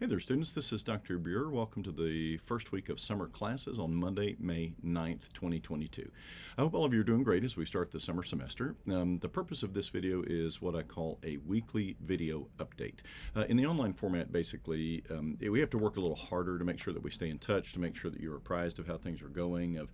Hey there, students. This is Dr. Buer. Welcome to the first week of summer classes on Monday, May 9th, 2022. I hope all of you are doing great as we start the summer semester. The purpose of this video is what I call a weekly video update. In the online format, basically, we have to work a little harder to make sure that we stay in touch, to make sure that you're apprised of how things are going, of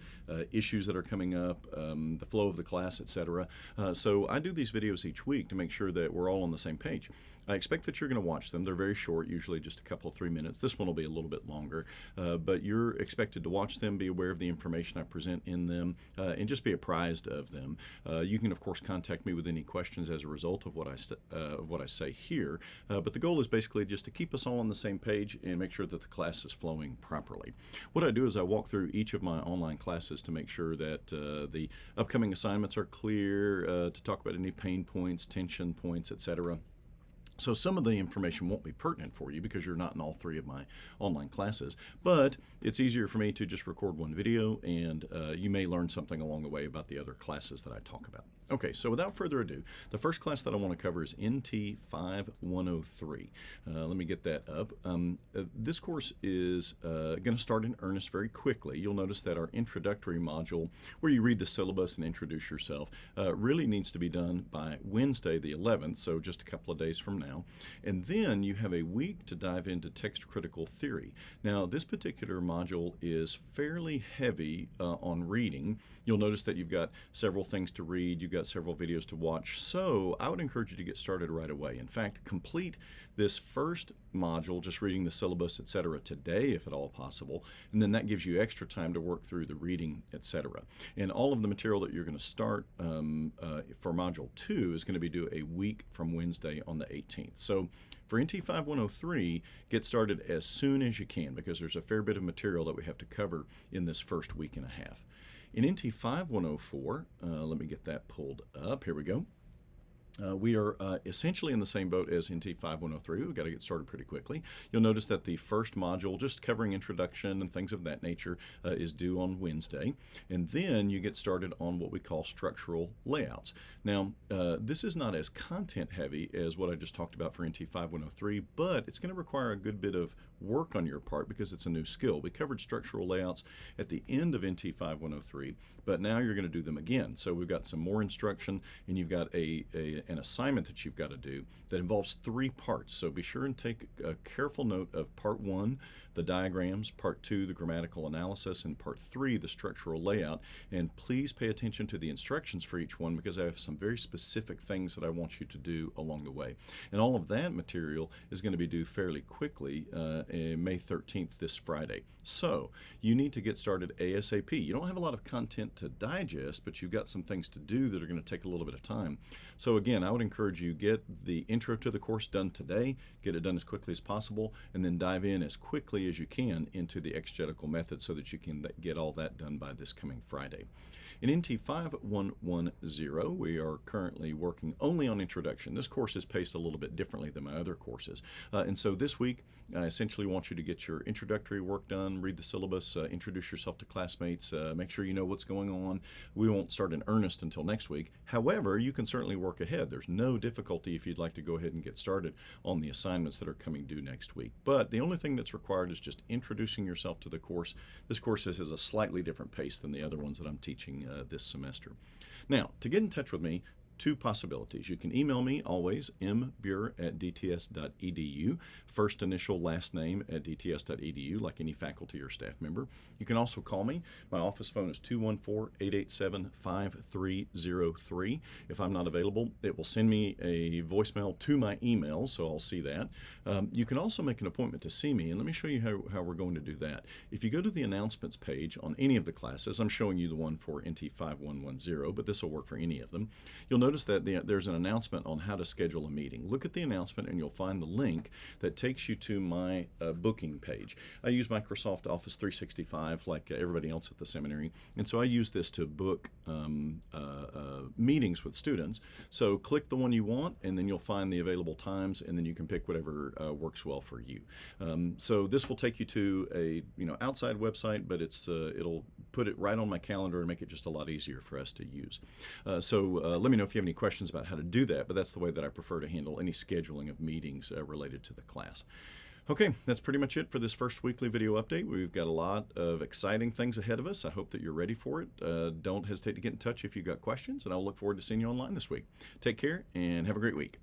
issues that are coming up, the flow of the class, etc. So I do these videos each week to make sure that we're all on the same page. I expect that you're going to watch them. They're very short, usually just a couple of 3 minutes. This one will be a little bit longer, but you're expected to watch them, be aware of the information I present in them, and just be apprised of them. You can, of course, contact me with any questions as a result of what I say here, but the goal is basically just to keep us all on the same page and make sure that the class is flowing properly. What I do is I walk through each of my online classes to make sure that the upcoming assignments are clear, to talk about any pain points, tension points, etc. So some of the information won't be pertinent for you because you're not in all three of my online classes, but it's easier for me to just record one video, and you may learn something along the way about the other classes that I talk about. Okay, so without further ado, the first class that I want to cover is NT 5103. Let me get that up. This course is going to start in earnest very quickly. You'll notice that our introductory module, where you read the syllabus and introduce yourself, really needs to be done by Wednesday the 11th, so just a couple of days from now. And then you have a week to dive into text critical theory. Now, this particular module is fairly heavy on reading. You'll notice that you've got several things to read, you've got several videos to watch, so I would encourage you to get started right away. In fact, complete this first module, just reading the syllabus, etc., today, if at all possible, and then that gives you extra time to work through the reading, etc. And all of the material that you're going to start for Module 2 is going to be due a week from Wednesday on the 18th. So for NT 5103, get started as soon as you can because there's a fair bit of material that we have to cover in this first week and a half. In NT 5104, let me get that pulled up. Here we go. We are essentially in the same boat as NT 5103. We've got to get started pretty quickly. You'll notice that the first module, just covering introduction and things of that nature, is due on Wednesday. And then you get started on what we call structural layouts. Now, this is not as content heavy as what I just talked about for NT 5103, but it's going to require a good bit of work on your part because it's a new skill. We covered structural layouts at the end of NT 5103, but now you're going to do them again. So we've got some more instruction, and you've got an assignment that you've got to do that involves 3 parts. So be sure and take a careful note of part 1, the diagrams, part 2, the grammatical analysis, and part 3, the structural layout. And please pay attention to the instructions for each one because I have some very specific things that I want you to do along the way. And all of that material is going to be due fairly quickly, May 13th, this Friday. So you need to get started ASAP. You don't have a lot of content to digest, but you've got some things to do that are going to take a little bit of time. So again, I would encourage you get the intro to the course done today, get it done as quickly as possible, and then dive in as quickly as you can into the exegetical method so that you can get all that done by this coming Friday. In NT 5110, we are currently working only on introduction. This course is paced a little bit differently than my other courses. And so this week, I essentially want you to get your introductory work done, read the syllabus, introduce yourself to classmates, make sure you know what's going on. We won't start in earnest until next week. However, you can certainly work ahead. There's no difficulty if you'd like to go ahead and get started on the assignments that are coming due next week. But the only thing that's required is just introducing yourself to the course. This course has a slightly different pace than the other ones that I'm teaching this semester. Now, to get in touch with me, 2 possibilities. You can email me always, mbuer@dts.edu, first initial, last name at dts.edu, like any faculty or staff member. You can also call me. My office phone is 214-887-5303. If I'm not available, it will send me a voicemail to my email, so I'll see that. You can also make an appointment to see me, and let me show you how we're going to do that. If you go to the announcements page on any of the classes, I'm showing you the one for NT 5110, but this will work for any of them. You'll notice that there's an announcement on how to schedule a meeting. Look at the announcement and you'll find the link that takes you to my booking page. I use Microsoft Office 365 like everybody else at the seminary, and so I use this to book meetings with students. So click the one you want, and then you'll find the available times, and then you can pick whatever works well for you. So this will take you to a outside website, but it'll put it right on my calendar and make it just a lot easier for us to use. So let me know if you have any questions about how to do that, but that's the way that I prefer to handle any scheduling of meetings related to the class. Okay, that's pretty much it for this first weekly video update. We've got a lot of exciting things ahead of us. I hope that you're ready for it. Don't hesitate to get in touch if you've got questions, and I'll look forward to seeing you online this week. Take care and have a great week.